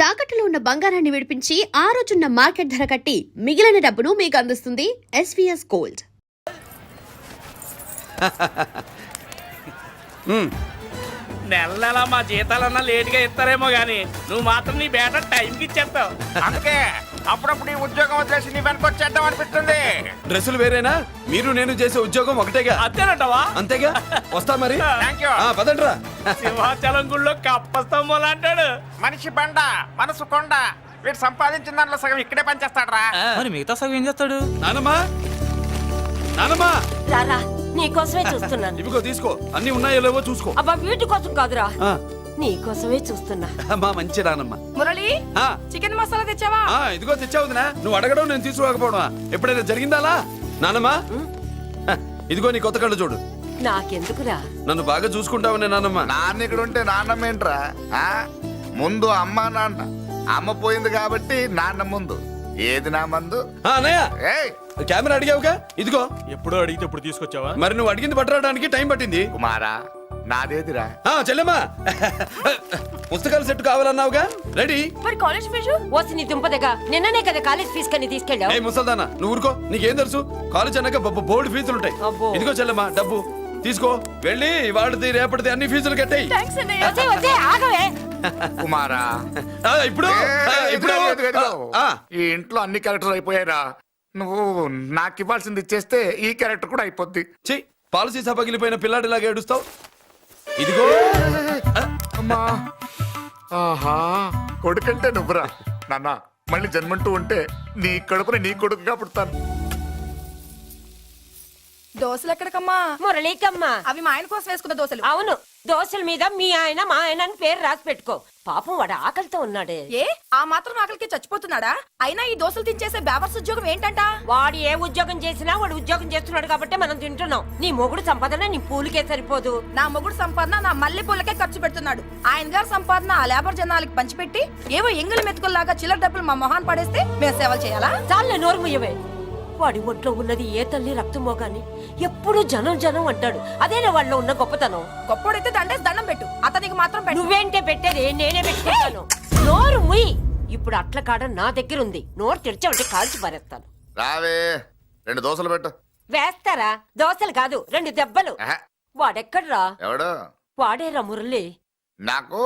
తాకట్టులో ఉన్న బంగారాన్ని విడిపించి ఆ రోజున్న మార్కెట్ ధర కట్టి మిగిలిన డబ్బును మీకు అందిస్తుంది ఎస్వీఎస్ గోల్డ్. నెల నెల మా జీతాలన్నా లేటుగా ఇస్తారేమో గానీ నువ్వు మాత్రం నీ బేట టైంకి ఇచ్చేస్తావు. అందుకే అప్పుడప్పుడు ఈ ఉద్యోగం వదిలేసి నీ వెనక వచ్చేద్దాం అనిపిస్తుంది. డ్రెస్సులు వేరేనా? మీరు నేను చేసే ఉద్యోగం ఒకటేగా. అంతేనంటావా? అంతేగా. వస్తా మరి. Thank you. పదండ్రా. సింహాచలం గుళ్ళో కప్పస్తంభం అంటాడు. మనిషి బండ మనసు కొండ. వీడు సంపాదించిన దాంట్లో సగం ఇక్కడే పనిచేస్తాడరా. మరి మిగతా సగం ఏం చేస్తాడు? నానమ్మా, నానమ్మా, రారా నీకోసమే చూస్తున్నాను. ఇవిగో తీసుకో. అన్ని ఉన్నాయో లేవో చూసుకో. అబ్బా వీటి కోసం కాదురా, ఆ, నీకోసమే చూస్తున్నా. మా మంచి నానమ్మ. మురళి, ఆ, చికెన్ మసాలా తెచ్చావా? ఇదిగో తెచ్చావుదినా. నువ్వు అడగడం నేను తీసుకోకపోవడం ఎప్పుడైనా జరిగిందాలా? నానమ్మా, ఇదిగో నీ కొత్త కళ్ళు చూడు. నాకెందుకురా? నన్ను బాగా చూసుకుంటావునే నానమ్మ. నాన్న ఇక్కడ ఉంటే నాన్నమ్మ ఏంట్రా? ముందు అమ్మ నాన్న. అమ్మ పోయింది కాబట్టి నాన్న ముందు. ఏది నా మందు? అన్నయ్య, ఏయ్ కెమెరా అడిగావుగా, ఇదిగో. ఎప్పుడో అడిగితే ఇప్పుడు తీసుకొచ్చావా? మరి నువ్వు అడిగింది పట్టడానికి టైం పట్టింది. కుమారా, నాదేదిరా? చెల్లెమ్మా, పుస్తకాల సెట్ కావాలన్నావుగా, రెడీ. మరి కాలేజ్ ఫీజు? ఓసి నీ దుంపదగా నిన్ననే కదా కాలేజ్ ఫీజు కని తీసుకెళ్ళావు. ఏ ముసల్దానా, నువ్వు ఊరుకో. నీకేం తెలుసు? కాలేజ్ అన్నాక బోర్డు ఫీజులుంటాయి. అబ్బో. ఇదిగో చెల్లెమ్మా, డబ్బు తీసుకో. వెళ్ళి వాడిది రేపటిది అన్ని ఫీజులు కట్టాయి. థాంక్స్ అన్నయ్య. వచ్చే వచ్చే ఆగవే. కుమారా, ఇప్పుడు ఇప్పుడు ఈ ఇంట్లో అన్ని క్యారెక్టర్లు అయిపోయారా? నువ్వు నాకు ఇవ్వాల్సింది ఇచ్చేస్తే ఈ క్యారెక్టర్ కూడా అయిపోద్ది. చెయ్యి. పాలసీ సభ పగిలిపోయిన పిల్లాడిలాగా ఏడుస్తావు. ఇదిగో. అమ్మా, ఆహా, కొడుకంటే నువ్వురా నాన్న. మళ్ళీ జన్మంటూ ఉంటే నీ కడుపున నీ కొడుకుగా పుడతాను. దోశలు ఎక్కడికమ్మా? మురళీకమ్మా. అవి మా ఆయన కోసం వేసుకున్న దోశలు. అవును, దోశల మీద మీ ఆయన మా ఆయన అని పేరు రాసి పెట్టుకో. పాపం వాడు ఆకలితో ఉన్నాడే. ఏ ఆ మాత్రం ఆకలికి చచ్చిపోతున్నాడా? అయినా ఈ దోశలు తినేసే బేవర్స్ ఉద్యోగం ఏంటంట? వాడు ఏ ఉద్యోగం చేసినా వాడు ఉద్యోగం చేస్తున్నాడు కాబట్టి మనం తింటున్నాం. నీ మొగుడు సంపాదన నీ పూలికే సరిపోదు. నా మొగుడు సంపాదన నా మల్లె పూలకే ఖర్చు పెడుతున్నాడు. ఆయన గారి సంపాదన ఆ లేబర్ జనాలకి పంచిపెట్టి ఏవో ఎంగిలి మెతుకుల్లాగా చిల్లర డబ్బులు మా మొహాన్ పడేస్తే మేము సేవలు చేయాలా? చాలే నోరు ముయ్యవే. వాడి ఒంట్లో ఉన్నది ఏ తల్లి రక్తమో గాని ఎప్పుడు జనం జనం అంటాడు. అదేనా వాళ్ళలో ఉన్న గొప్పతనం. గొప్పోడైతే దండేసి దండం పెట్టు, అతనికి మాత్రం పెట్టు. నువ్వేంటే పెట్టేది? నేనే పెట్టుకుంటాను. నోరు ముయ్యి. ఇప్పుడు అట్ల కాడ నా దగ్గర ఉంది. నోరు తెరిచావంటే కాల్చి పారేస్తాను. రావే, 2 దోశలు పెట్టు. వేస్తారా? దోశలు కాదు, 2 దెబ్బలు. వాడెక్కడ్రా? ఎవడు? వాడేరా మురళి. నాకు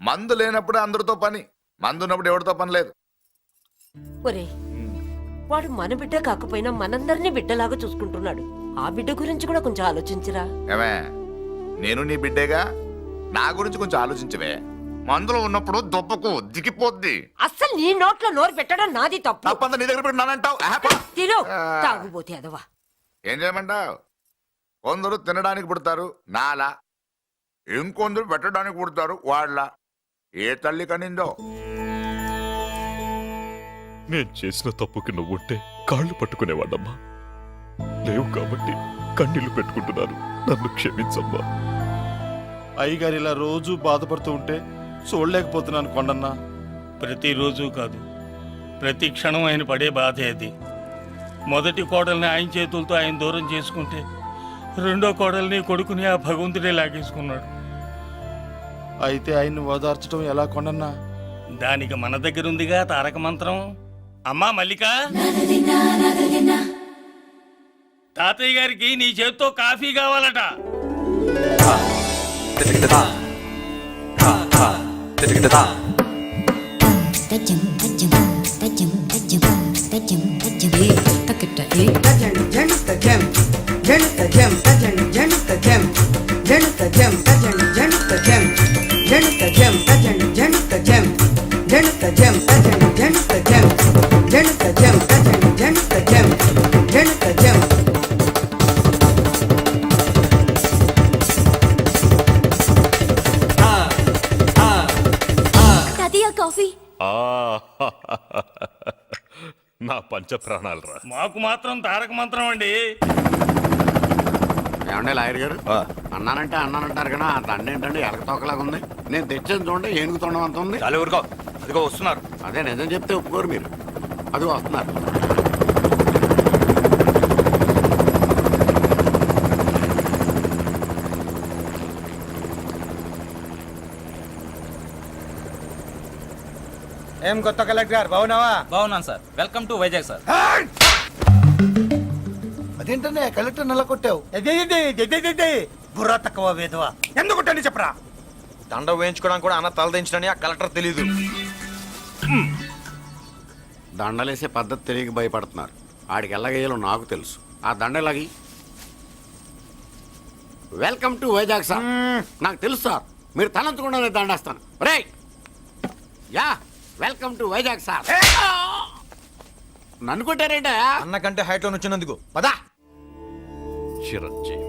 మందు లేనప్పుడు అందరితో పని, మందు ఉన్నప్పుడు ఎవరితో పని లేదు. ఒరే, వాడు మన బిడ్డ కాకపోయినా మనందరినీ బిడ్డలాగా చూసుకుంటున్నాడు. ఆ బిడ్డ గురించి కూడా కొంచెం ఆలోచించరా. ఏమే, నేను నీ బిడ్డేగా, నా గురించి కొంచెం ఆలోచించవే. మందులో ఉన్నప్పుడు దొప్పకు దిగిపోద్ది. అస్సలు నీ నోట్లో నోరు పెట్టడం నాది తప్పు. తప్పంతా నీ దగ్గర పెట్టినానంటావు. తిను, తాగుబోతే అదవా. ఏం చేయమంటావు? కొందరు తినడానికి పుడతారు నాలా, ఇంకొందరు పెట్టడానికి పుడతారు వాళ్ళ. ఏ తల్లి కనిందో. నేను చేసిన తప్పుకి నువ్వుంటే కాళ్ళు పట్టుకునేవాడమ్మా. లేవు కాబట్టి కన్నీళ్లు పెట్టుకుంటున్నాను. నన్ను క్షమించమ్మా. అయ్యగారు ఇలా రోజు బాధపడుతూ ఉంటే చూడలేకపోతున్నాను కొండన్నా. ప్రతిరోజు కాదు, ప్రతి క్షణం ఆయన పడే బాధే అది. మొదటి కోడల్ని ఆయన చేతులతో ఆయన దూరం చేసుకుంటే రెండో కోడల్ని కొడుకుని ఆ భగవంతుడే లాగేసుకున్నాడు. అయితే ఆయన్ని ఓదార్చడం ఎలా కొండన్నా? దానికి మన దగ్గర ఉందిగా తారక మంత్రం. అమ్మా మల్లిక, తాతయ్య గారికి నీ చేత్తో కాఫీ కావాలట. నా పంచ ప్రాణాలు రా. మాకు మాత్రం తారక మంత్రం అండి. ఏమండే లాయర్ గారు, అన్నానంటే అన్నానంటారు కదా, అంత అన్న ఏంటంటే ఎలక తోకలాగా ఉంది. నేను తెచ్చేది చూడండి, ఏనుగు తొండం అంత ఉంది. చాలు ఊరుకో, అదిగో వస్తున్నారు. అదే నిజం చెప్తే ఒప్పుకోరు మీరు. అది వస్తున్నారు. ఏం కొత్త కలెక్టర్ బాగున్నావా? బాగున్నాను sir. Welcome to Vizag sir. అదేంటనే కలెక్టర్ నల్ల కొట్టావు? బుర్రా తక్కువ వేదవా. ఎందుకు కొట్టండి చెప్పరా? దండ వేయించుకోవడానికి కూడా అన్న తలదించడని ఆ కలెక్టర్ తెలీదు. దండలేసే పద్ధతి తెలియక భయపడుతున్నారు. ఆడికి ఎలాగేయాలో నాకు తెలుసు. ఆ దండలాగి వెల్కమ్ టు వైజాగ్ సార్. నాకు తెలుసు సార్, మీరు తలంచకుండా దండేస్తాను. రే యా వెల్కమ్ టు వైజాగ్ సార్. నన్ను కొట్టారేంట? అన్నకంటే హైట్ లో వచ్చినందుకు పదా. చిరంజీవి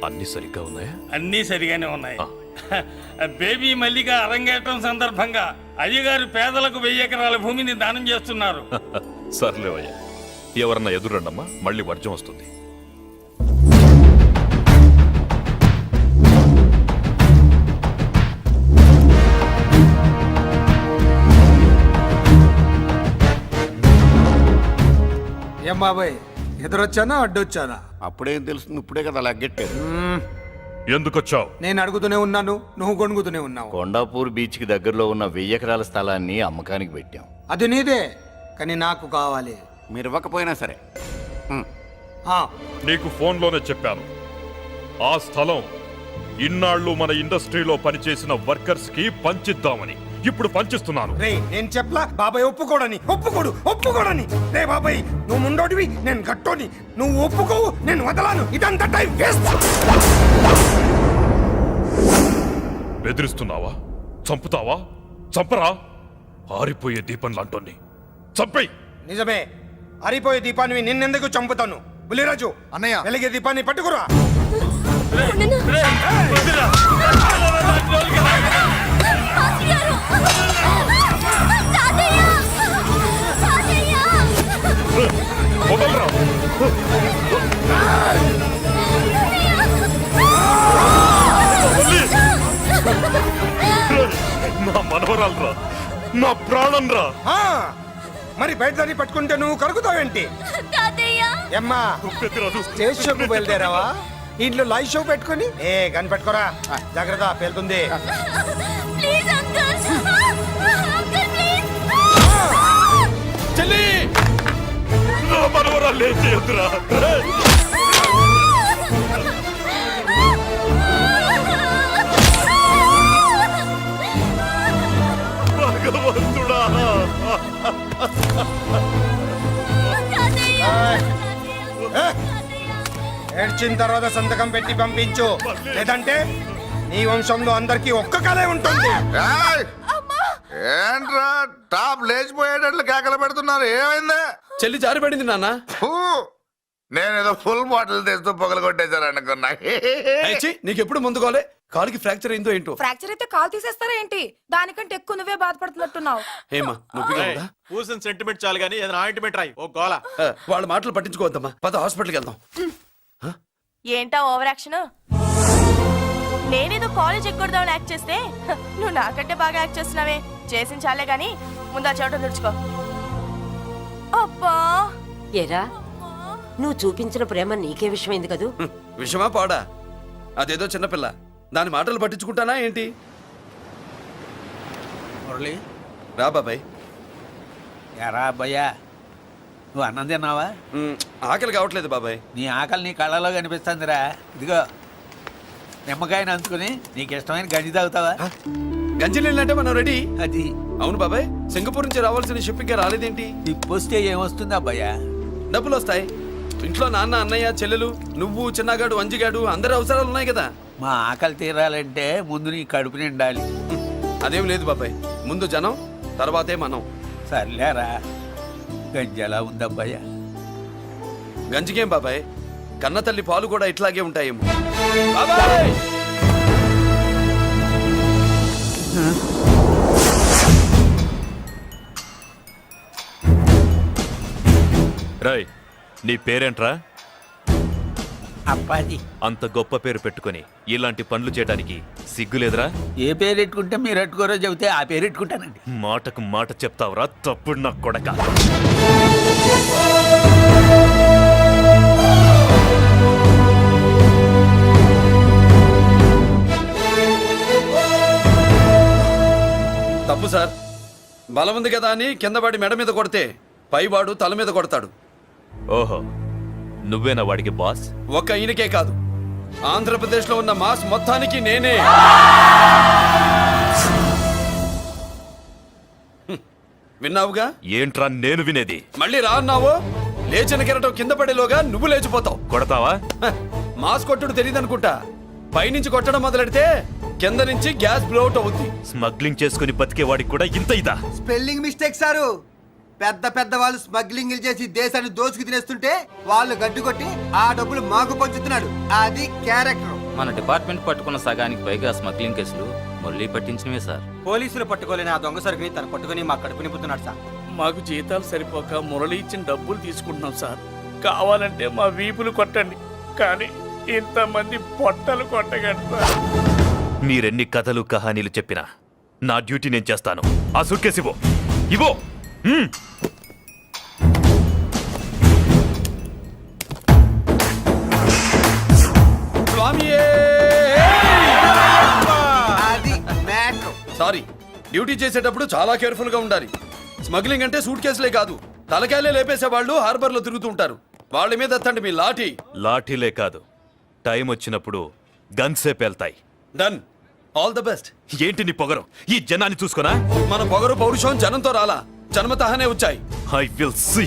అన్ని సరిగ్గా ఉన్నాయా? అన్నీ సరిగానే ఉన్నాయి. బేబీ మల్లిక అరంగేట్రం సందర్భంగా అయ్యగారు పేదలకు 1000 ఎకరాల భూమిని దానం చేస్తున్నారు. సర్లేవయ్యా, ఎవరన్నా ఎదురండమ్మా, మళ్ళీ వర్జం వస్తుంది. ఏం బాబాయ్, ఎదురొచ్చానా అడ్డొచ్చానా? అప్పుడేం తెలుస్తుంది, ఇప్పుడే కదా లగ్గెట్టారు. ఎందుకొచ్చావు? నేను అడుగుతూనే ఉన్నాను, నువ్వు గొణుగుతూనే ఉన్నావు. కొండాపూర్ బీచ్ కి దగ్గరలో ఉన్న 1000 ఎకరాల స్థలాన్ని అమ్మకానికి పెట్టాం. అది నీదే, కానీ నాకు కావాలి. మీరు ఇవ్వకపోయినా సరే. ఆ, నీకు ఫోన్లోనే చెప్పాను. ఆ స్థలం ఇన్నాళ్ళు మన ఇండస్ట్రీలో పనిచేసిన వర్కర్స్ కి పంచిద్దామని. ఇప్పుడు పంచిస్తున్నాను. రే నేను చెప్పలా బాబాయ్ ఒప్పుకోడని. రే బాబాయ్, నువ్వు ముండోడివి, నేను గట్టోని. నువ్వు ఒప్పుకోవు, నేను వదలాను. ఇదంతా టైం వేస్ట్. బెదిరిస్తున్నావా? చంపుతావా? చంపరా? ఆరిపోయే దీపం లాంటోని చంపేయ్. నిజమే, అరిపోయే దీపాన్ని నిన్నెందుకు చంపుతాను? బుల్లిరాజు అన్నయ్య వెలిగే దీపాన్ని పట్టుకురా. వదలరా. నా మనవరాలరా, నా ప్రాణం రా. ఆ, మరి బయట దాన్ని పట్టుకుంటే నువ్వు కరుగుతావేంటి? ఎమ్మా స్టేజ్ షోకు బయలుదేరావా? ఇంట్లో లైవ్ షో పెట్టుకుని కనిపెట్టుకోరా. జాగ్రత్త, పేలుతుంది. చెల్లి, నా మనవరాలు ఏం చేయొద్దురా. భగవంతుడా. ఏడ్చిన తర్వాత సంతకం పెట్టి పంపించు, లేదంటే నీ వంశంలో అందరికీ ఒక్క కళే ఉంటుంది. ఏంట్రా టాప్ లేచిపోయేటట్లు కేకలు పెడుతున్నారు? ఏమైంది? చెల్లి జారిపడింది నాన్న. నేనేదో ఫుల్ బాటిల్ తెస్తూ పొగలు కొట్టేశారు అనుకున్నా. నీకెప్పుడు ముందుకోలే? కాలుకి ఫ్రాక్చర్ అయిందో ఏంటో. ఫ్రాక్చర్ అయితే కాల్ తీసేస్తారా ఏంటి? దానికంటే ఎక్కువ నువ్వే బాధపడుతున్నట్టున్నావు. ఏమా నొప్పిగా ఉందా? పూసిన సెంటిమెంట్ చాలు గానీ ఏదైనా ఆయింట్మెంట్ రాయి. ఓ గోల. వాళ్ళ మాటలు పట్టించుకోవద్దమ్మా, పద హాస్పిటల్కి వెళ్దాం. ఏంటా ఓవర్ యాక్షన్? నేనేదో కాలేజ్ ఎక్కడదామని యాక్ట్ చేస్తే నువ్వు నాకంటే బాగా యాక్ట్ చేస్తున్నావే. చేసిన చాలే గాని ముందు ఆ చెవిట తుడుచుకో. అబ్బా, ఏరా, నువ్వు చూపించిన ప్రేమ నీకే విషయమైంది కదూ. విషమా పాడా? అదేదో చిన్నపిల్ల, దాని మాటలు పట్టించుకుంటానా ఏంటి? మురళి, రా బాబాయ్. ఎరా అబ్బాయ్యా, నువ్వు అన్నం తిన్నావా? ఆకలి కావట్లేదు బాబాయ్. నీ ఆకలి నీ కళ్ళలో కనిపిస్తుందిరా. ఇదిగో నిమ్మకాయని అంచుకుని నీకు ఇష్టమైన గంజి తాగుతావా? గంజి నీళ్ళంటే మనం రెడీ. అది అవును బాబాయ్, సింగపూర్ నుంచి రావాల్సిన షిప్పింగ్ రాలేదేంటి? తిప్పొస్తే ఏమొస్తుంది అబ్బాయ్యా? డబ్బులు వస్తాయి. ఇంట్లో నాన్న, అన్నయ్య, చెల్లెలు, నువ్వు, చిన్నగాడు, అంజిగాడు, అందరి అవసరాలు ఉన్నాయి కదా. మా ఆకలి తీరాలంటే ముందు నీ కడుపు నిండాలి. అదేం లేదు బాబాయ్, ముందు జనం, తర్వాతే మనం. సర్లేరా, గంజి ఎలా ఉంది అబ్బాయ్యా? గంజికేం బాబాయ్, కన్న తల్లి పాలు కూడా ఇట్లాగే ఉంటాయేమో. బాబాయ్ రాయ్, నీ పేరేంట్రా? అప్పాజీ. అంత గొప్ప పేరు పెట్టుకొని ఇలాంటి పనులు చేయడానికి సిగ్గులేదురా? ఏ పేరు ఎట్టుకుంటే మీరు ఎట్టుకోరో చెబితే ఆ పేరు ఎట్టుకుంటానండి. మాటకు మాట చెప్తావురా తప్పుడు నా కొడక. తప్పు సార్, బలం ఉంది కదా అని కిందవాడి మెడ మీద కొడితే పైవాడు తల మీద కొడతాడు. ఓహో, నువ్వేనా వాడికి బాస్? ఒక్క ఈయనకే కాదు, ఆంధ్రప్రదేశ్లో ఉన్న మాస్ మొత్తానికి నేనే. విన్నావుగా? ఏంట్రా నేను వినేది? మళ్ళీ రా అన్నావు, లేచిన కెరటం కింద పడేలోగా నువ్వు లేచిపోతావు. కొడతావా? మాస్ కొట్టుడు తెలియదనుకుంటా. పైనుంచి కొట్టడం మొదలెడితే కింద నుంచి గ్యాస్ బ్లౌట్ అవుద్ది. స్మగ్లింగ్ చేసుకుని బతికేవాడికి కూడా ఇంత ఇదా? Spelling mistake sir. పెద్ద పెద్ద వాళ్ళు స్మగ్లింగ్ చేసి దేశాన్ని దోచుకు తినేస్తుంటే వాళ్ళు గడ్డు కొట్టి ఆ డబ్బులు మాకు పంచుతున్నాడు. అది క్యారెక్టర్. మన డిపార్ట్మెంట్ పట్టుకున్న సగానికి పైగా స్మగ్లింగ్ కేసులు మురళి పట్టించినవే సార్. పోలీసులు పట్టుకోలేని ఆ దొంగ సరుకుని తను పట్టుకుని మా కడుపు నింపుతున్నాడు సార్. మాకు జీతాలు సరిపోక మురళి ఇచ్చిన డబ్బులు తీసుకుంటున్నాం సార్. కావాలంటే మా వీపులు కొట్టండి, కానీ ఇంతమంది పొట్టలు కొట్టగండి సార్. మీరెన్ని కథలు కహానీలు చెప్పినా నా డ్యూటీ నేను చేస్తాను. ఆ సూట్కేస్ ఇవ్వు, ఇవ్వు. స్వామియే! అది మ్యాటర్. సారీ, డ్యూటీ చేసేటప్పుడు చాలా కేర్ఫుల్ గా ఉండాలి. స్మగ్లింగ్ అంటే సూట్ కేసులే కాదు, తలకాయలే లేపేసే వాళ్ళు హార్బర్ లో తిరుగుతూ ఉంటారు. వాళ్ళ మీద ఎత్తండి మీ లాఠీ. లాఠీలే కాదు, టైం వచ్చినప్పుడు గన్సే పేల్తాయి. డన్. All the best. ఏంటి నీ పొగరు? ఈ జనాన్ని చూసుకోనా? మన పొగరు పౌరుషం జనంతో రాలా, జన్మతహనే వచ్చాయి. I will see.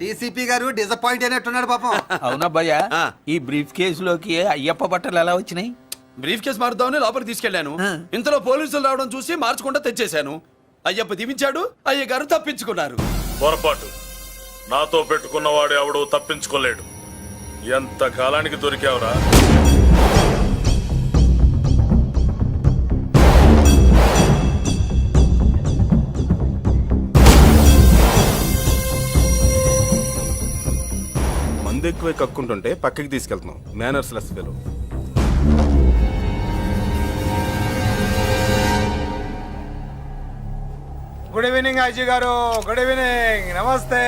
డీసీపీ గారు డిసప్పాయింట్ అయినట్టున్నాడు పాపం. అవునబ్బయ్య, ఈ బ్రీఫ్ కేసులోకి అయ్యప్ప బట్టలు ఎలా వచ్చినాయి? బ్రీఫ్ కేసు మారుద్దామని లోపలికి తీసుకెళ్లాను. ఇంతలో పోలీసులు రావడం చూసి మార్చకుండా తెచ్చేశాను. అయ్యప్ప దీవించాడు, అయ్య గారు తప్పించుకున్నారు. పొరపాటు. నాతో పెట్టుకున్నవాడు ఎవడు తప్పించుకోలేడు. ఎంత కాలానికి దొరికావురా? మందు ఎక్కువ కక్కుంటుంటే పక్కకి తీసుకెళ్తున్నాం. Manners less fellow. Good evening Ajay garu. Good evening. నమస్తే.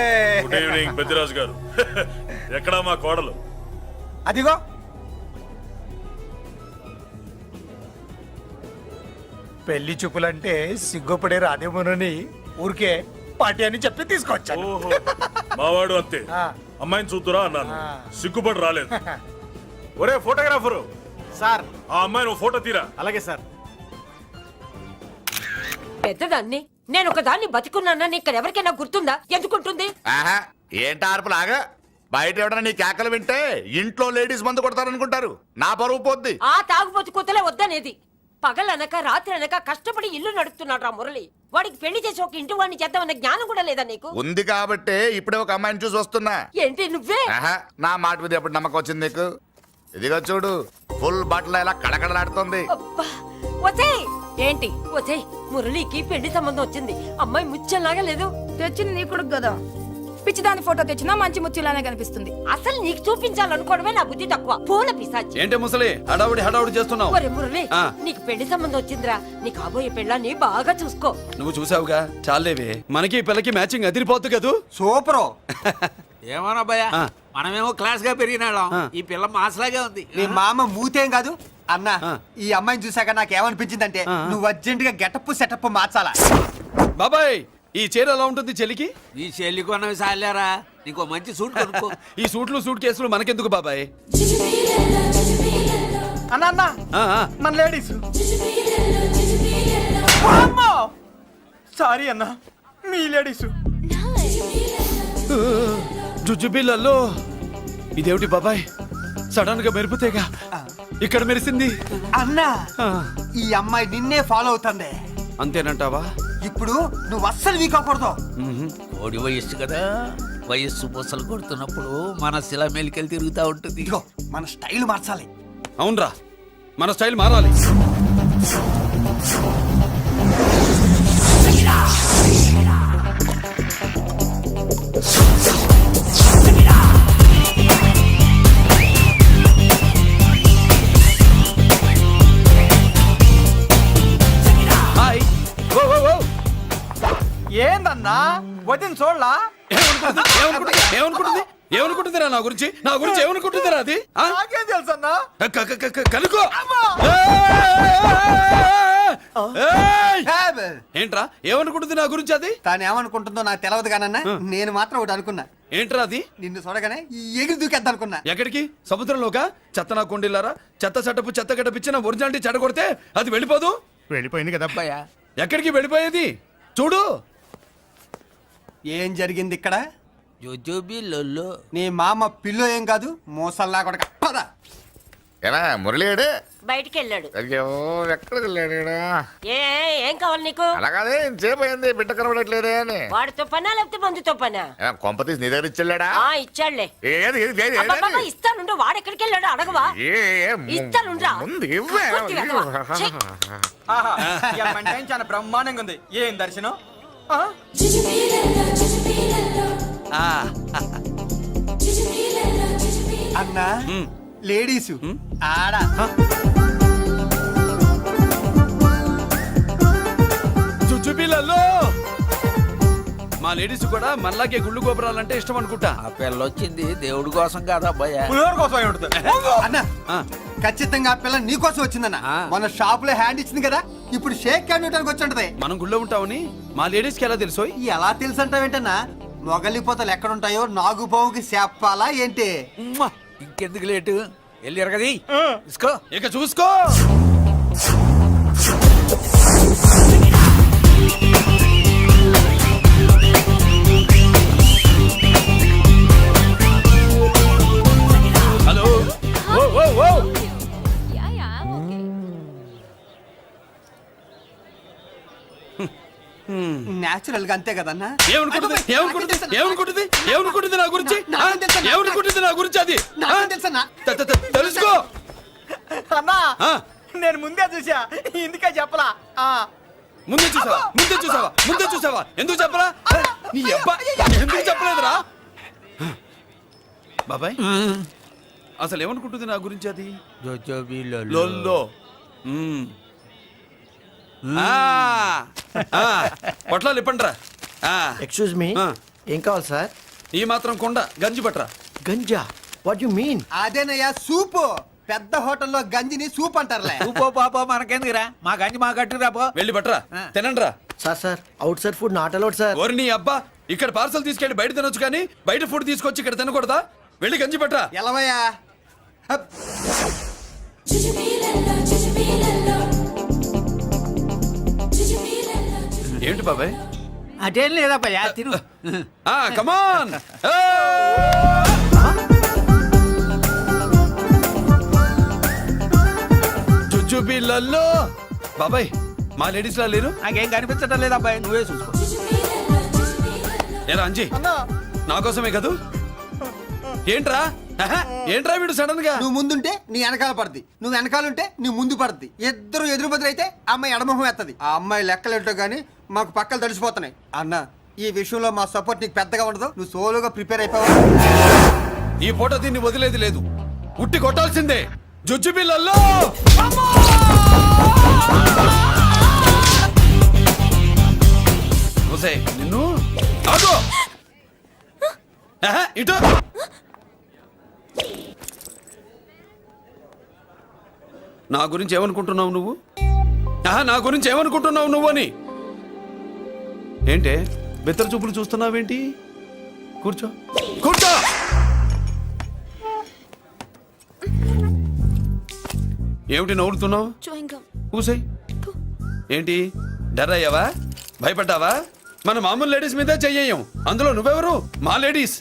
Good evening Peddiraju garu. ఎక్కడా మా కోడలు? అదిగో. పెళ్లి చూపులంటే సిగ్గుపడే రాధేమోనని ఊరికే పార్టీ అని చెప్పి తీసుకొచ్చాను. ఓహో, మావాడు అంతే. అమ్మాయిని చూద్దురా అన్నాను, సిగ్గుపడి రాలేదు. ఒరే ఫోటోగ్రాఫరు సార్, ఆ అమ్మాయిని ఫోటో తీరా. అలాగే సార్. పెద్దదాన్ని నేను ఒక దాన్ని బతికున్నానని ఇక్కడ ఎవరికైనా గుర్తుందా? ఎందుకుంటుంది? ఏంటి ఆర్పులాగా? బయట ఎవడన్నా నీ కేకలు వింటే ఇంట్లో లేడీస్ మందు కొడతారనుకుంటారు. నా పరువు పోద్ది. ఆ తాగుబోతు కూతలే వద్దనేది. పగలనక రాత్రి అనక కష్టపడి ఇల్లు నడుపుతున్నాడు రా మురళి. వాడికి పెళ్లి చేసి ఒక ఇంటి వాడిని చేద్దామన్న జ్ఞానం కూడా లేదా నీకు? ఉంది కాబట్టి ఇప్పుడే ఒక అమ్మాయిని చూసి వస్తున్నా. ఏంటి నువ్వే? నా మాట మీద ఎప్పుడు నమ్మకం వచ్చింది నీకు? ఇదిగో చూడు, ఫుల్ బట్టలు ఎలా కడకడలాడుతుంది. అబ్బా, ఒసేయ్! ఏంటి ఒసేయ్, మురళికి పెళ్లి సంబంధం వచ్చింది. అమ్మాయి ముచ్చల్లాగా లేదు. తెచ్చింది నీ కొడుకు కదా, పిచ్చిదాని ఫోటో తెచ్చినా మంచి ముచ్చిలానే కనిపిస్తుంది. అసలు నీకు చూపించాలనుకోవడమే నా బుద్ధి తక్కువ. పూల పిశాచి. ఏంటే ముసలి హడావుడి చేస్తున్నావు? ఒరే మురళి, నీకు పెళ్లి సంబంధం వచ్చిందిరా. నీ కాబోయే పెళ్ళాన్ని బాగా చూసుకో. నువ్వు చూసావుగా, చాలేవే. మనకి ఈ పిల్లకి మ్యాచింగ్ అదిరిపోద్దు కదూ. సూపర్. ఏమోనబ్బయ్య, మనమేమో క్లాస్ గా పెరిగినాళ్ళం, ఈ పిల్ల మాసలాగే ఉంది. నీ మామ మూతేం కాదు అన్నా. ఈ అమ్మాయిని చూసాక నాకేమనిపించిందంటే నువ్వు అర్జెంట్ గా గెటప్ సెటప్ మార్చాలా. బాబాయ్, ఈ చీర ఎలా ఉంటుంది చెలికి? ఈ చెల్లి కొన్నవి సాలేరా, నీకో మంచి సూట్ కొనుక్కో. ఈ సూట్ కేసులు మనకెందుకు బాబాయ్? అన్నా మన లేడీస్. సారీ అన్నా, మీ లేడీస్. జుజుబిళ్ళల్లో ఇదేమిటి బాబాయ్? సడన్ గా మెరుపుతేగా ఇక్కడ మెరిసింది. అన్నా, ఈ అమ్మాయి నిన్నే ఫాలో అవుతుంది. అంతేనంటావా? ఇప్పుడు నువ్వు అస్సలు వీక్ అవ్వకూడదు. ఓడి వయస్సు కదా, వయస్సు పూసలు కొడుతున్నప్పుడు మన శిల మెలికలు తిరుగుతూ ఉంటుంది. ఇదిగో మన స్టైల్ మార్చాలి. అవునరా, మన స్టైల్ మారాలి. ఏందన్నా వదిన చూడలా? ఏమనుకుంటుందిరా నా గురించి? ఏమనుకుంటుందిరా అది? నాకేం తెలుసన్నా? కనుకో. ఏంట్రా ఏమనుకుంటుంది నా గురించి అది? తాను ఏమనుకుంటుందో నాకు తెలియదు కానన్నా నేను మాత్రం ఒకటి అనుకున్నా. ఏంట్రా అది? నిన్ను చూడగానే ఎగిరి దూకేద్దాం అనుకున్నా. ఎక్కడికి? సముద్రంలోకా? చెత్త నా కొండిల్లారా, చెత్త చట్టపు చెత్త గడపిచ్చిన ఒరిజినాలిటీ చెడగొడితే అది వెళ్ళిపోదు. వెళ్ళిపోయింది కదా అబ్బాయి. ఎక్కడికి వెళ్ళిపోయేది? చూడు ఏం జరిగింది ఇక్కడ? జోజోబి లొల్లో. నీ మామ పిల్లో ఏం కాదు, మోసల్లా కొడక. పద. ఎలా మురళీడు బయటికి వెళ్ళాడు. అయ్యో ఎక్కడికి వెళ్ళాడు ఈడ? ఏం కావాలి నీకు? అలాగదే ఇంతసేపు అయింది బిడ్డ కనబడట్లేదే అని. వాడితో పనా లేకపోతే మందుతో పనా? కొంప తీసి నీ దగ్గర ఇచ్చాడా? ఇచ్చాడులే. ఏది ఏది ఏది అబ్బబ్బబ్బ, ఇస్తానుండు. వాడు ఎక్కడికి వెళ్ళాడు అడగవా? ఇస్తానుండ్రా. ముందు ఇవ్వే. పూర్తి వెధవ. ఛీ. చాలా బ్రహ్మాండంగా ఉంది. ఏం దర్శనం? అన్నా లేడీసు ఆడ చుచ్చుపిల్లల్లో మా లేడీస్ కూడా మనలాగే గుళ్ళు గోపురాలంటే ఇష్టం అనుకుంటా. ఆ పిల్ల వచ్చింది దేవుడి కోసం కాదు అబ్బాయి, అన్నా ఖచ్చితంగా ఆ పిల్ల నీ కోసం వచ్చిందన్న. మన షాప్ లో హ్యాండ్ ఇచ్చింది కదా, ఇప్పుడు షేక్ హ్యాండ్ ఇవ్వడానికి వచ్చి ఉంటది. మనం గుళ్ళో ఉంటామని మా లేడీస్ కి ఎలా తెలుసు? ఎలా తెలుసు అంటావేంటన్నా? మొగలిపోతలు ఎక్కడుంటాయో నాగుబావుకి చెప్పాలా ఏంటి? ఇంకెందుకు లేటు? వెళ్ళి ఎరగది తీసుకో. ఇక చూసుకో. హలో. ఓ ఓ ఓ నేచురల్ గా అంతే కదన్నా. ఏమనుకుంటుంది నా గురించి? ఏమనుకుంటుంది నా గురించి? అది తెలుసన్నా. తెలుసుకో అన్నా ఆ, నేను ముందే చూసా, ఇందుకే చెప్పలా. ముందే చూసావా? ఎందుకు చెప్పరా? నీ అబ్బా ఎందుకు చెప్పలేదురా? బాబాయ్ అసలు ఏమనుకుంటుంది నా గురించి? అది జోజోబి లొల్లో. పొట్లాలు ఇప్పండిరా. ఎక్స్క్యూజ్ మీ, ఏం కావాలి సార్? ఈ మాత్రం కొండ గంజి పట్రా. గంజా? What you mean? అదేనయ్యా సూపు. పెద్ద హోటల్లో గంజిని సూప్ అంటారులే. ఊపో పాపో మనకెందుకురా, మా గంజి మా కట్టుకురా పో. వెళ్ళి పట్రా, తినండి రా. Sir out side food not allowed sir. ఓరి నీ అబ్బా, ఇక్కడ పార్సల్ తీసుకెళ్ళి బయట తినొచ్చు కానీ బయట ఫుడ్ తీసుకొచ్చి ఇక్కడ తినకూడదా? వెళ్ళి గంజి పట్రా. ఎలవయ్యా. ఏంటి బాబాయ్? అదేం లేదబ్బా, తిను. కమాన్. జుజుబిళ్ళల్లో బాబాయ్ మా లేడీస్ లా లేరు. నాకేం కనిపించడం లేదు అబ్బాయి, నువ్వే చూసుకో. ఎలా అంజీ నా కోసమే కదూ? ఏంట్రా ఏంట్రా వీడు సడన్ గా? నువ్వు ముందుంటే నీ వెనకాల పడుతుంది, నువ్వు వెనకాలంటే నీ ముందు పడుతుంది. ఇద్దరు ఎదురు బదులైతే అమ్మాయి ఎడమొహం ఎత్తది. ఆ అమ్మాయి లెక్కలేంటో గానీ మాకు పక్కలు తడిసిపోతున్నాయి. అన్న ఈ విషయంలో మా సపోర్ట్ నీకు పెద్దగా ఉండదు. నువ్వు సోలోగా ప్రిపేర్ అయిపోవా? ఈ పూట దీన్ని వదిలేది లేదు, ఉట్టి కొట్టాల్సిందే. జుజుబిళ్ళల్లో నిన్ను ఆగు. ఇటు నా గురించి ఏమనుకుంటున్నావు నువ్వు? నా గురించి ఏమనుకుంటున్నావు నువ్వు అని? ఏంటే బెత్తర చూపులు చూస్తున్నావేంటి? కూర్చో. ఏమిటి నవ్వుతున్నావు? కూసాయి. ఏంటి డర్ అయ్యావా? భయపడ్డావా? మన మామూలు లేడీస్ మీద చెయ్యం, అందులో నువ్వెవరు? మా లేడీస్.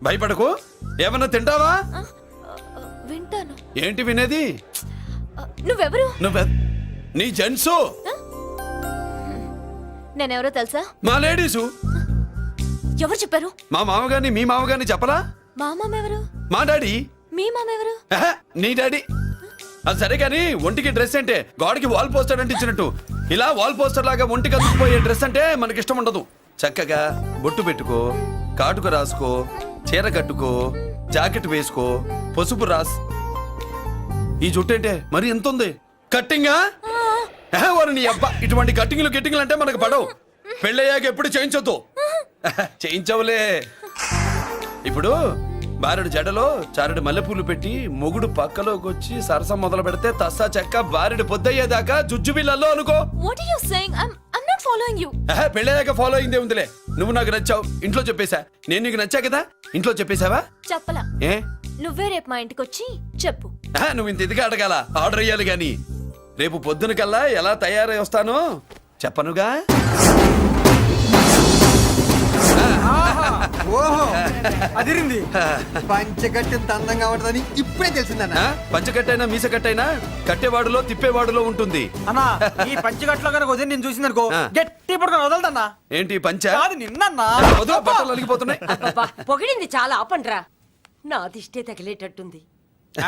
భయపడకు. ఏమన్నా తింటావా? వింటాను. ఏంటి వినేది? నువ్వెవరు? నీ జెంట్సు. నేనెవరో తెలుసా? మా లేడీసు. ఎవరు చెప్పారు? మా మామగారిని మీ మామగారిని చెప్పలా? మా మామ ఎవరు? మా డాడీ. మీ మామ ఎవరు? నీ డాడీ. అది సరే కానీ ఒంటికి డ్రెస్ అంటే గోడకి వాల్ పోస్టర్ అంటే ఇచ్చినట్టు ఇలా వాల్ పోస్టర్ లాగా ఒంటికి అతుక్కుపోయే డ్రెస్ అంటే మనకి ఇష్టం ఉండదు. చక్కగా బొట్టు పెట్టుకో, కాటుక రాసుకో, చీర కట్టుకో, జాకెట్ వేసుకో, పసుపు రాస్. ఈ జుట్టు అంటే మరి ఎంత ఉంది? కట్టింగా? వారు నీ అబ్బా, ఇటువంటి కట్టింగ్లు అంటే మనకు పడవు. పెళ్ళయ్యాక ఎప్పుడు చేయించొద్దు. చేయించవులే. ఇప్పుడు బారెడు జడలో చారెడు మల్లెపూలు పెట్టి మొగుడు పక్కలోకి వచ్చి సరసం మొదలు పెడితే తస్సా చెక్క బారెడు పొద్దయ్యేదాకా జుజ్జు బిళ్ళల్లో అనుకో. What are you saying? I'm not following you. పెళ్ళయ్యాక ఫాలో అయిందే ఉందిలే. నువ్వు నాకు నచ్చావు, ఇంట్లో చెప్పేశా. నేను నీకు నచ్చా కదా, ఇంట్లో చెప్పేశావా? చెప్పలా. ఏ నువ్వే రేపు మా ఇంటికి వచ్చి చెప్పు. నువ్వు ఇంత ఇదిగా అడగాల, ఆర్డర్ అయ్యాలి గాని. రేపు పొద్దున కల్లా ఎలా తయారై వస్తానో చెప్పనుగా. ఓహో అదిరింది. పంచగట్టెంత అందంగా ఉంటుందని ఇప్పుడే తెలిసిందన్న. పంచకట్టైనా మీసకట్టైనా కట్టేవాడులో తిప్పేవాడులో ఉంటుంది. అన్నా ఈ పంచగట్లో కనుక వదిలి నేను చూసింది అనుకో ఆ. గట్టి పడుకొని వదలదన్నా. ఏంటి పంచ? కాదు నిన్నన్నా. వదిలో బట్టలు అలిగిపోతున్నాయి. అబ్బబ్బా, పొగిడింది చాలా ఆపండ్రా. నా దిష్టే తగిలేటట్టుంది.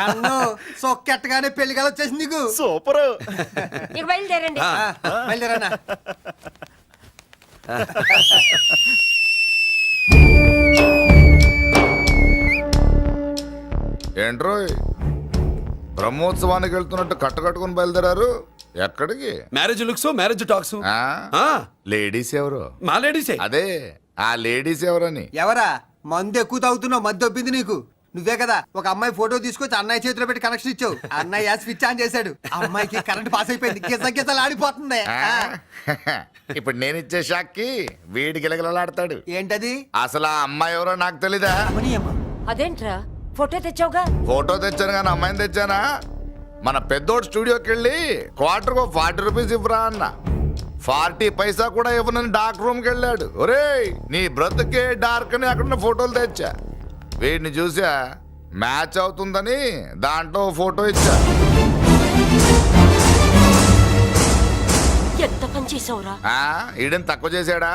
అన్ను సొక్కెట్టగానే పెళ్లి కల వచ్చేసింది నీకు. సూపర్. ఇక బయలుదేరండి. బయలుదేరన్నా. ఏంట్రో బ్రహ్మోత్సవానికి వెళ్తున్నట్టు కట్టుకొని బయలుదేరారు? ఎక్కడికి? Marriage looks, marriage talks. Ladies ఎవరు? మా లేడీసే. అదే ఆ లేడీస్ ఎవరని. ఎవరా? మందు ఎక్కువ తాగుతున్నావు, మద్దు ఒప్పింది నీకు. నువ్వే కదా ఒక అమ్మాయి ఫోటో తీసుకొచ్చి అన్నయ్య చేతిలో పెట్టి కనెక్షన్ ఇచ్చావు. అన్నయ్య స్విచ్ ఆన్ చేశాడు, అమ్మాయికి కరెంట్ పాస్ అయిపోయింది. గిజలు ఆడిపోతుంది. ఇప్పుడు నేను ఇచ్చే షాక్కి వీడి గిలగిలలాడతాడు. ఏంటది? అసలు ఆ అమ్మాయి ఎవరో నాకు తెలీదా? అదేంట్రా ఫోటో తెచ్చావుగా? ఫోటో తెచ్చాను కానీ అమ్మాయిని తెచ్చానా? మన పెద్దోడు స్టూడియోకి వెళ్ళి క్వార్టర్కు 40 రూపీస్ ఇవ్వరా అన్న. 40 పైసా కూడా ఇవ్వనని డార్క్ రూమ్కి వెళ్ళాడు. ఒరేయ్ నీ బ్రతుకే డార్క్ అని అక్కడ ఫోటోలు తెచ్చా. వీడిని చూసా మ్యాచ్ అవుతుందని దాంట్లో ఫోటో ఇచ్చా. ఎంత పని చేసావురా? ఈడని తక్కువ చేశాడా?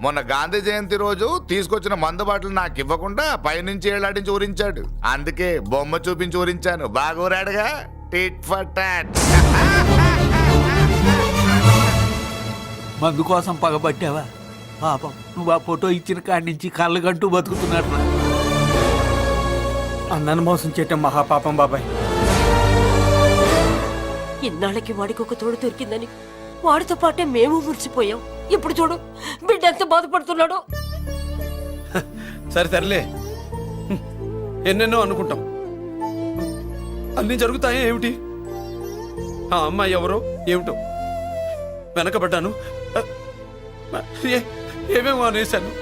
మొన్న గాంధీ జయంతి రోజు తీసుకొచ్చిన మందు బాటలు నాకు ఇవ్వకుండా పైనుంచి ఏళ్ళాడించి ఊరించాడు. అందుకే బొమ్మ చూపించి ఊరించాను. బాగా ఊరాడుగా. Tit for tat. మందు కోసం పగబట్టావా? పాపం నువ్వు ఆ ఫోటో ఇచ్చిన కాడి నుంచి కళ్ళు గంటూ బతుకుతున్నారు. అన్నను మోసం చేయటం మహాపాపం బాబాయ్. ఇన్నాళ్ళకి వాడికి ఒక తోడు దొరికిందని వాడితో పాటే మేము మురిసిపోయాం. ఇప్పుడు చూడు బిడ్డ ఎంత బాధపడుతున్నాడో. సరే తరలే, ఎన్నెన్నో అనుకుంటాం, అన్ని జరుగుతాయా ఏమిటి? ఆ అమ్మాయి ఎవరో ఏమిటో వెనకబడ్డాను, ఏమేమో అనేశాను.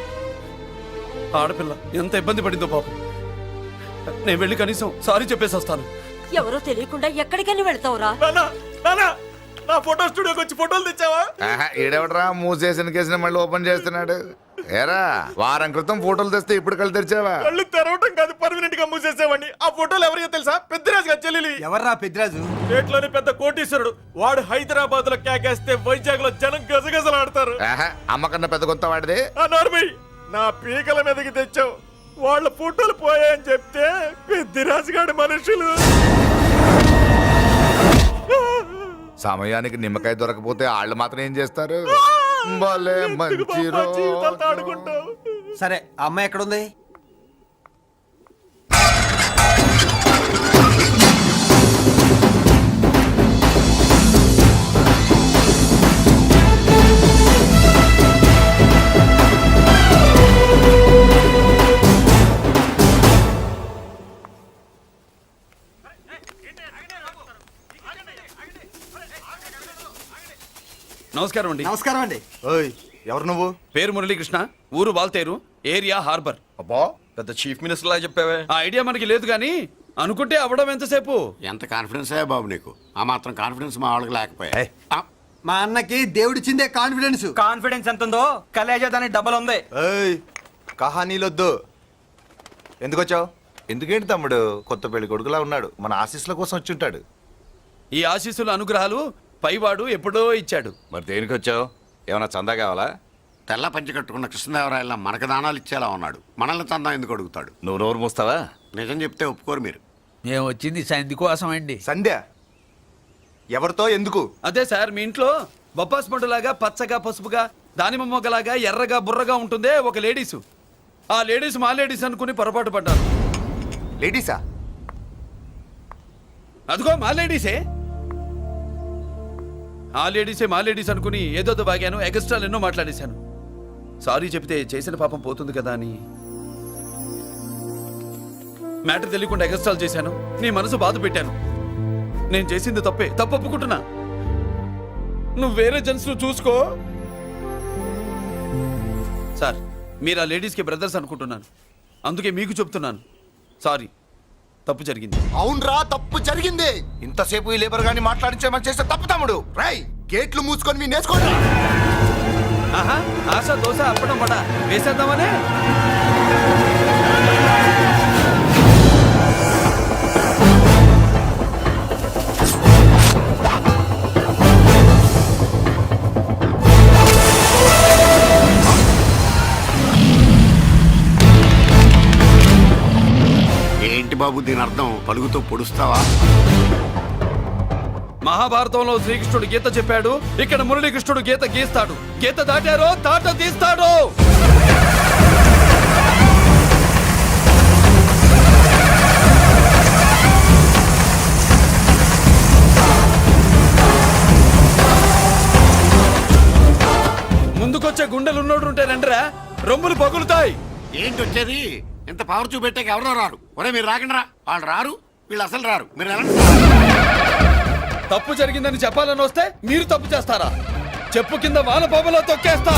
ఆడపిల్ల ఎంత ఇబ్బంది పడిందో పాపం. నేను వెళ్ళి కనీసం సారీ చెప్పేసి వస్తాను. ఎవరో తెలియకుండా ఎక్కడికని వెళ్తావురా? నా ఫోటో స్టూడియోకి వచ్చి ఫోటోలు తెచ్చావా? ఈడెవడరా మూసేసిన కేసుని మళ్ళీ ఓపెన్ చేస్తున్నాడు? ఏరా వారం క్రితం ఫోటోలు తెస్తే ఇప్పుడు కళ్ళు తెరిచావా? కళ్ళు తెరవటం కాదు, పర్మనెంట్ గా మూసేసేవాడిని. ఆ ఫోటోలు ఎవరియో తెలుసా? పెద్దరాజు గారి చెల్లెలి. ఎవర్రా పెద్దరాజు? స్టేట్లోని పెద్ద కోటీశ్వరుడు. వాడు హైదరాబాద్ లో కేకేస్తే వైజాగ్ లో జనం గజగజలాడతారు. అమ్మకన్నా పెద్ద కొత్త వాడిది. ఆ నార్మల్ నా పీకల మీదకి తెచ్చావు. వాళ్ళ ఫోటోలు పోయాయని చెప్తే పెద్దరాజు గారి మనుషులు. సమయానికి నిమ్మకాయ దొరకపోతే వాళ్ళు మాత్రం ఏం చేస్తారు? భలే మంచి రోజు. సరే ఆ అమ్మాయి ఎక్కడుంది? నమస్కారం అండి. నమస్కారం అండి. ఓయ్ ఎవరు నువ్వు? పేరు మురళీకృష్ణ, ఊరు వాల్తేరు, ఏరియా హార్బర్. అబ్బా పెద్ద చీఫ్ మినిస్టర్ లా చెప్పావే. ఆ ఐడియా మనకి లేదు కానీ అనుకుంటే అవ్వడం ఎంతసేపు. ఎంత కాన్ఫిడెన్స్ అయ్యా బాబు నీకు? ఆ మాత్రం కాన్ఫిడెన్స్ మా వాళ్ళకి లేకపోయా? మా అన్నకి దేవుడిచ్చిందే కాన్ఫిడెన్స్. కాన్ఫిడెన్స్ ఎంత ఉందో కలేజా దానికి డబల్ ఉంది. ఏయ్ కహానీలొద్దు. ఎందుకు వచ్చావు? ఎందుకేంటి తమ్ముడు కొత్త పెళ్లి కొడుకులా ఉన్నాడు. మన ఆశీస్సుల కోసం వచ్చి ఉంటాడు. ఈ ఆశీస్సుల అనుగ్రహాలు పైవాడు ఎప్పుడో ఇచ్చాడు. మరి దేనికి వచ్చావు? ఏమన్నా చందా కావాలా? తెల్ల పంచి కట్టుకున్న కృష్ణదేవరాయల మనకు దానాలు ఇచ్చేలా ఉన్నాడు. మనల్ని చందా ఎందుకు అడుగుతాడు? నువ్వు నోరు మూస్తావా? నిజం చెప్తే ఒప్పుకోరు మీరు. మేము వచ్చింది సంధి కోసం అండి. సంధ్య ఎవరితో ఎందుకు? అదే సార్, మీ ఇంట్లో బొప్పాస్ పండులాగా పచ్చగా పసుపుగా దానిమ్మ మొగ్గలాగా ఎర్రగా బుర్రగా ఉంటుందే ఒక లేడీసు. ఆ లేడీస్ మా లేడీస్ అనుకుని పొరపాటు పడ్డాను. లేడీసా? అదిగో మా లేడీసే. ఆ లేడీసే మా లేడీస్ అనుకుని ఏదో బాగాను, ఎగస్ట్రాలు ఎన్నో మాట్లాడేశాను. సారీ చెప్తే చేసిన పాపం పోతుంది కదా అని. మ్యాటర్ తెలియకుండా ఎగస్ట్రాల్ చేశాను, నీ మనసు బాధ పెట్టాను. నేను చేసింది తప్పే, తప్పు ఒప్పుకుంటున్నా. నువ్వు వేరే జెంట్స్ చూసుకో. సార్, మీరు ఆ లేడీస్కి బ్రదర్స్ అనుకుంటున్నాను, అందుకే మీకు చెప్తున్నాను. సారీ, తప్పు జరిగింది. అవునరా, తప్పు జరిగింది. ఇంతసేపు ఈ లేబర్ గాని మాట్లాడించేమని చేస్తే తప్పు తమ్ముడు. రై, గేట్లు మూసుకొని మీ నేర్చుకోండి. ఆహా, ఆశ దోశ అప్పడం పడ వేసేద్దామనే. ఏంటి బాబు దీని అర్థం? పలుగుతో పొడుస్తావా? మహాభారతంలో శ్రీకృష్ణుడు గీత చెప్పాడు, ఇక్కడ మురళీకృష్ణుడు గీత గీస్తాడు. గీత దాటారో తాట తీస్తాడు. ముందుకొచ్చే గుండెలున్నోడు ఉంటే రండిరా, రొమ్ములు పగులుతాయి. ఏంటి వచ్చేది? ఇంత పవర్ చూపెట్టాక ఎవరో రారు. ఒరే మీరు రాకండి రా. వాళ్ళు రారు, వీళ్ళు అసలు రారు. మీరు వెళ్ళండి. తప్పు జరిగిందని చెప్పాలని వస్తే మీరు తప్పు చేస్తారా? చెప్పు కింద వాన బాబులో తొక్కేస్తా.